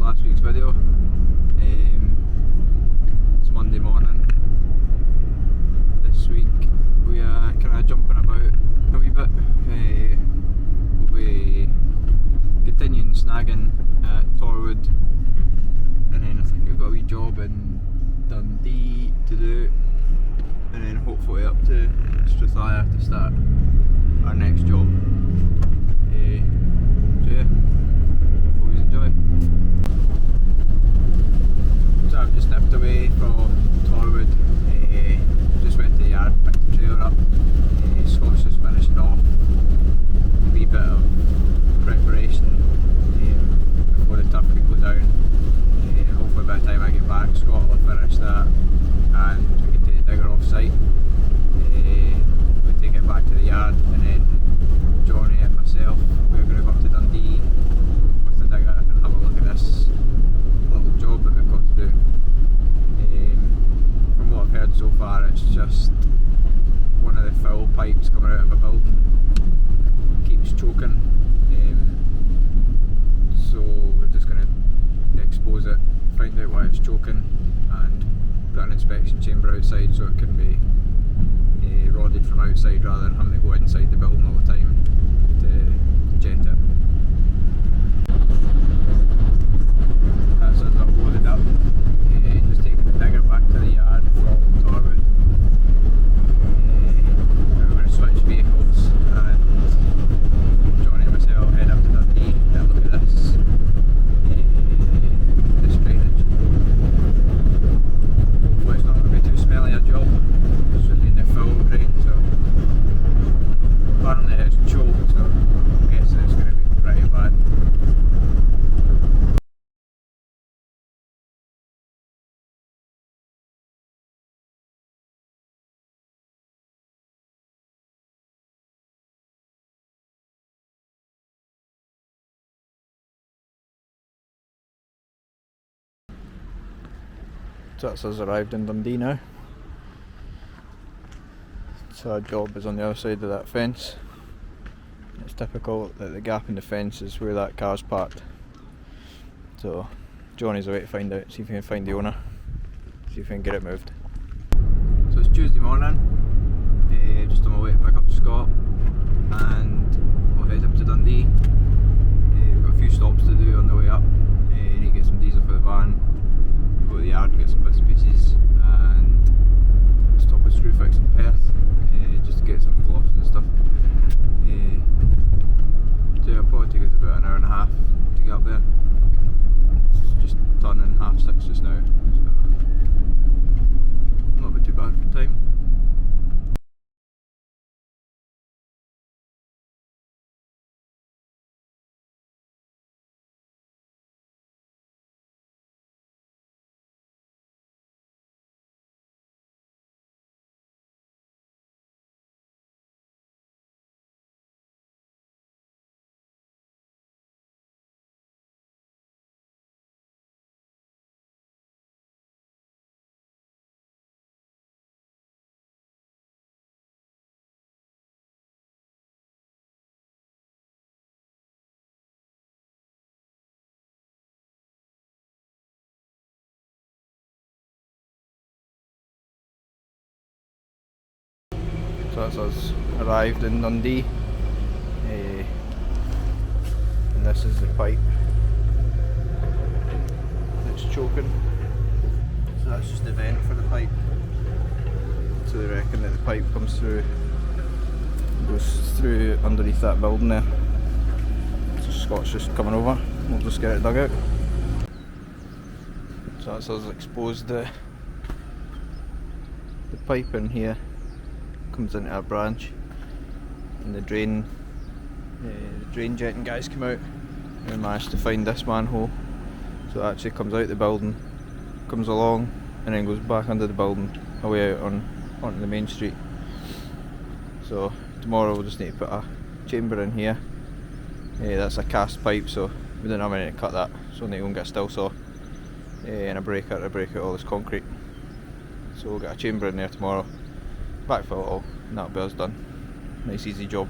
last week's video. It's Monday morning. This week we are kind of jumping about a wee bit. We'll be continuing snagging at Torwood, and then I think we've got a wee job in Dundee to do, and then hopefully up to Strathaya to start our next job. So yeah, hope you enjoy. So I've just nipped away from Torwood, just went to the yard, picked the trailer up. Scott's just finishing off a wee bit of preparation before the turf can go down. Hopefully by the time I get back, Scott will have finished that and we can take the digger off site. We take it back to the yard, and then Johnny and myself, we're going to go up to Dundee with the digger and have a look at this little job that we've got to do. From what I've heard so far, it's just one of the foul pipes coming out of a building keeps choking, so we're just going to expose it, find out why it's choking, and put an inspection chamber outside so it can be rodded from outside rather than having to go inside the building all the time to jet it. That's us all loaded up. Just taking the digger back to the yard from Torwood. We're going to switch vehicles and Johnny and myself head up to Dundee to have a look at this drainage. Hopefully it's not going to be too smelly a job. It's really in the full drain, so apparently it's choked, so I guess it's going to be pretty bad. So that's us arrived in Dundee now. So our job is on the other side of that fence. It's typical that the gap in the fence is where that car's parked. So Johnny's away to find out, see if he can find the owner, see if we can get it moved. So it's Tuesday morning, just on my way to pick up Scott, and we'll head up to Dundee. We've got a few stops to do on the way up. Need to get some diesel for the van, go to the yard and get some bits and pieces, and stop at Screwfix in Perth just to get some gloss and stuff. So it'll probably take us about an hour and a half to get up there. It's just turning 6:30 just now, so not too bad for time. So that's us arrived in Dundee, and this is the pipe that's choking. So that's just the vent for the pipe. So they reckon that the pipe comes through, goes through underneath that building there. So Scott's just coming over, we'll just get it dug out. So that's us exposed the pipe in here. Comes into a branch, and the drain jetting guys come out and managed to find this manhole. So it actually comes out the building, comes along, and then goes back under the building away out onto the main street. So tomorrow we'll just need to put a chamber in here. That's a cast pipe, so we didn't have any to cut that, so we'll need to go and get a still saw and a breaker to break out all this concrete. So we'll get a chamber in there tomorrow, backfill it all, and that'll be us done. Nice easy job.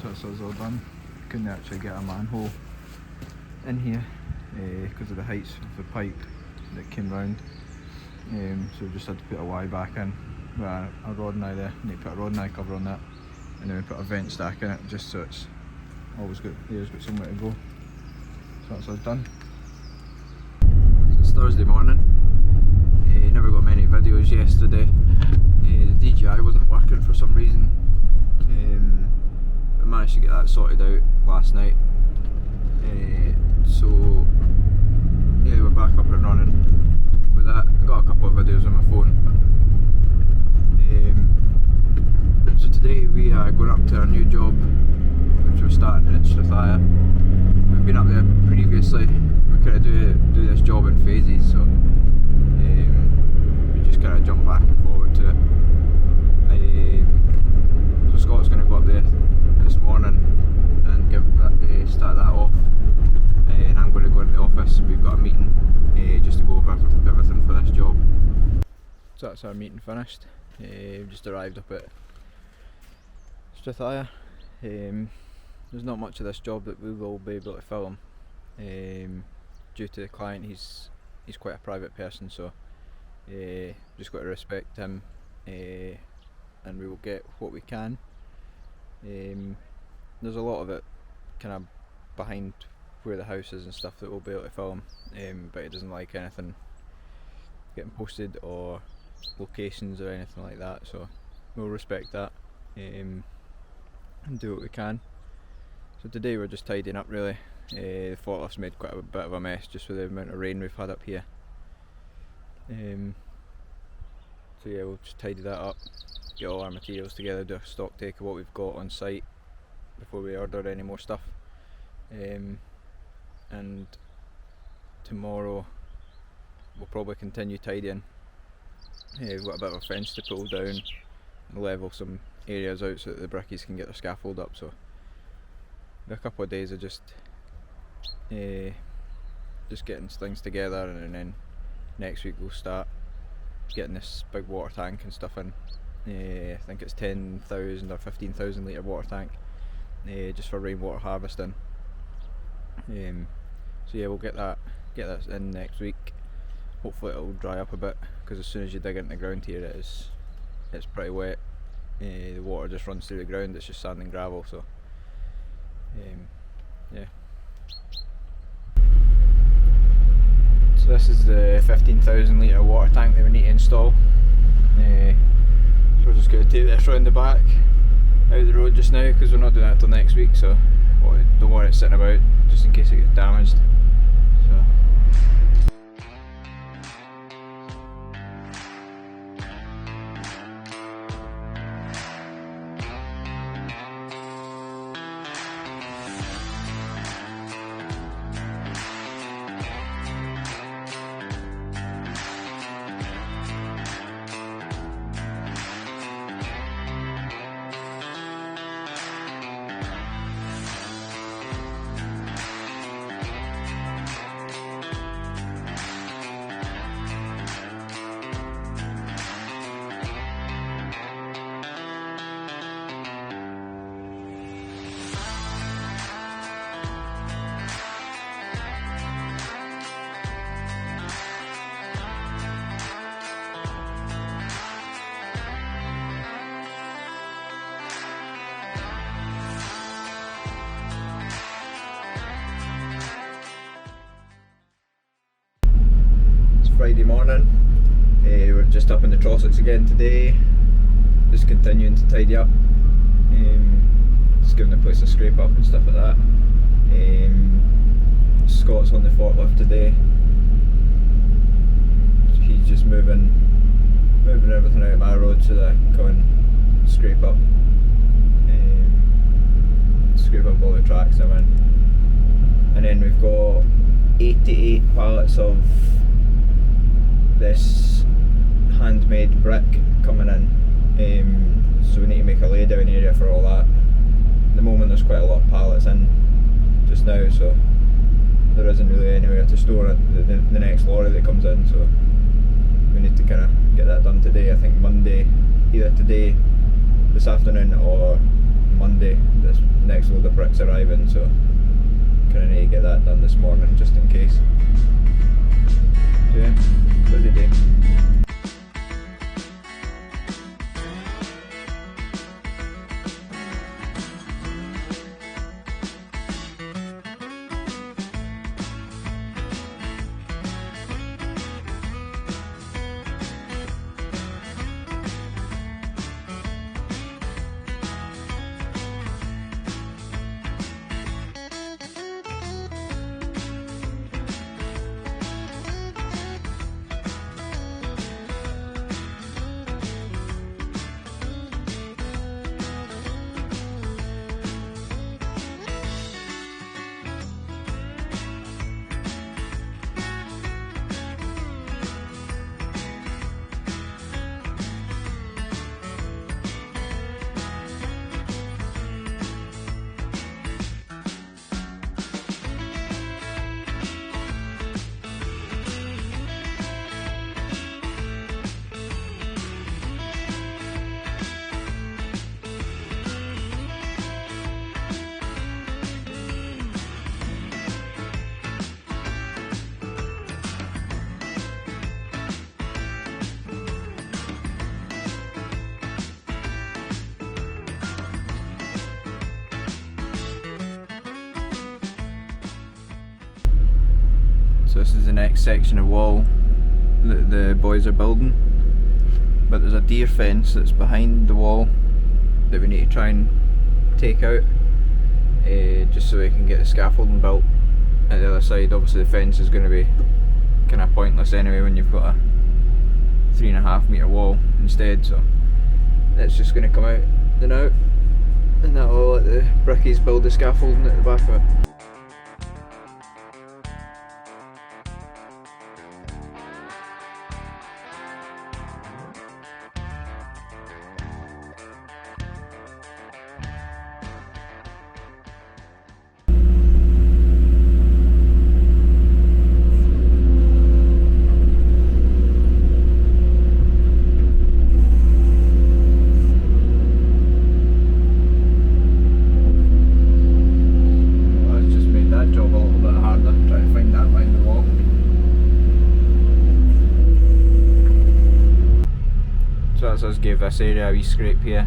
So that's us all done. Couldn't actually get a manhole in here because of the heights of the pipe that came round. So we just had to put a Y back in with a rod and eye there. And you put a rod and eye cover on that, and then we put a vent stack in it just so it's always got somewhere to go. So that's us done. So it's Thursday morning. Never got many videos yesterday. The DJI wasn't working for some reason. I managed to get that sorted out last night. So yeah, we're back up and running with that. I got a couple of videos on my phone. So today we are going up to our new job, which we're starting at Strathaya. We've been up there previously. We kind of do this job in phases, so we just kind of jump back and forward to it. So Scott's going to go up there this morning and start that off, and I'm going to go into the office. We've got a meeting just to go over everything for this job. So that's our meeting finished. We've just arrived up at Strathaya. There's not much of this job that we will be able to film due to the client. He's quite a private person, so just got to respect him, and we will get what we can. There's a lot of it kind of behind where the house is and stuff that we'll be able to film, but he doesn't like anything getting posted or locations or anything like that, so we'll respect that and do what we can. So today we're just tidying up really. The forklift's made quite a bit of a mess just with the amount of rain we've had up here. So yeah, we'll just tidy that up, get all our materials together, do a stock take of what we've got on site before we order any more stuff. And tomorrow we'll probably continue tidying. We've got a bit of a fence to pull down and level some areas out so that the brickies can get their scaffold up. So a couple of days of just getting things together, and then next week we'll start getting this big water tank and stuff in. I think it's 10,000 or 15,000 litre water tank, just for rainwater harvesting. So yeah, we'll get that in next week. Hopefully it'll dry up a bit, because as soon as you dig into the ground here it's pretty wet. The water just runs through the ground, it's just sand and gravel, so yeah. So this is the 15,000 litre water tank that we need to install. So we're just going to take this round the back out of the road just now, because we're not doing that till next week, so don't worry it's sitting about just in case it gets damaged. So Friday morning. We're just up in the Trossachs again today, just continuing to tidy up, just giving the place a scrape up and stuff like that. Scott's on the forklift today, so he's just moving everything out of my road so that I can go and scrape up all the tracks I'm in. And then we've got 88 pallets of this handmade brick coming in, so we need to make a laydown area for all that. At the moment there's quite a lot of pallets in just now, so there isn't really anywhere to store it, the next lorry that comes in, so we need to kind of get that done today. I think Monday, either today, this afternoon, or Monday. This next load of bricks arriving, so kind of need to get that done this morning just in case. So yeah, busy day. So this is the next section of wall that the boys are building, but there's a deer fence that's behind the wall that we need to try and take out, just so we can get the scaffolding built at the other side. Obviously the fence is going to be kind of pointless anyway when you've got a 3.5 metre wall instead, so that's just going to come out and out, and that will let the brickies build the scaffolding at the back of it. Us give this area a wee scrape here.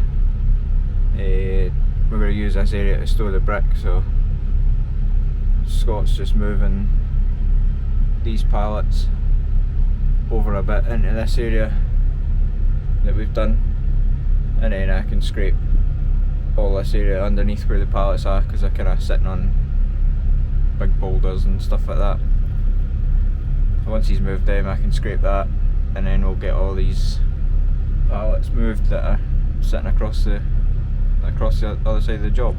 We're going to use this area to store the brick, so Scott's just moving these pallets over a bit into this area that we've done, and then I can scrape all this area underneath where the pallets are, because they're kind of sitting on big boulders and stuff like that. So once he's moved them, I can scrape that, and then we'll get all these pallets moved that are sitting across the other side of the job.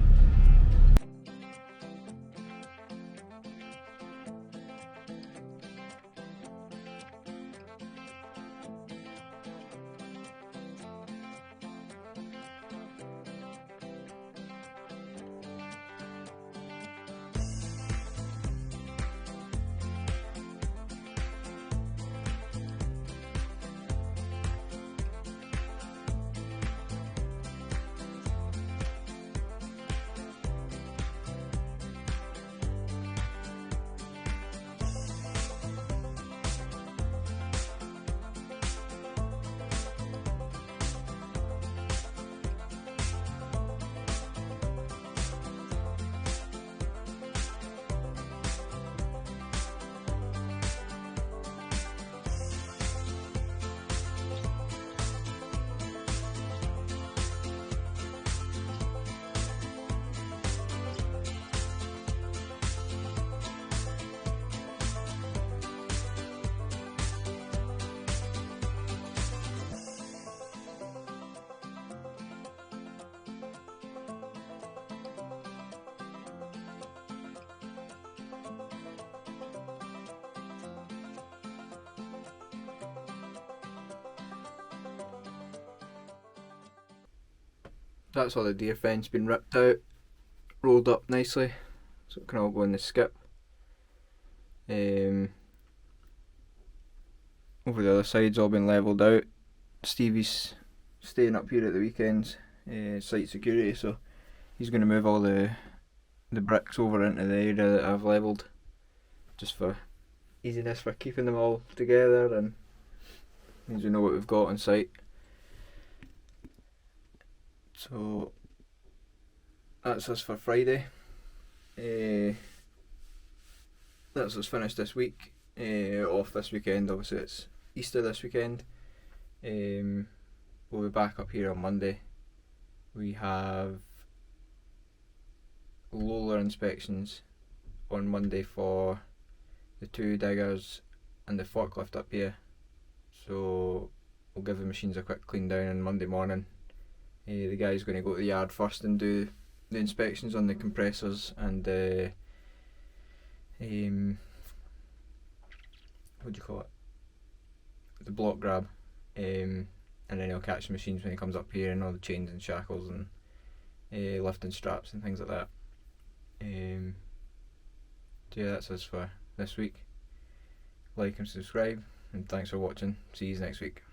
That's all the deer fence been ripped out, rolled up nicely, so it can all go in the skip. Over the other side's all been levelled out. Stevie's staying up here at the weekends, site security, so he's going to move all the bricks over into the area that I've levelled, just for easiness for keeping them all together, and means we know what we've got on site. So that's us for Friday. That's us finished this week. Off this weekend, obviously it's Easter this weekend. We'll be back up here on Monday. We have Lola inspections on Monday for the 2 diggers and the forklift up here, so we'll give the machines a quick clean down on Monday morning. The guy's going to go to the yard first and do the inspections on the compressors and what do you call it, the block grab, and then he'll catch the machines when he comes up here, and all the chains and shackles and lifting straps and things like that. So yeah, that's us for this week. Like and subscribe, and thanks for watching. See you next week.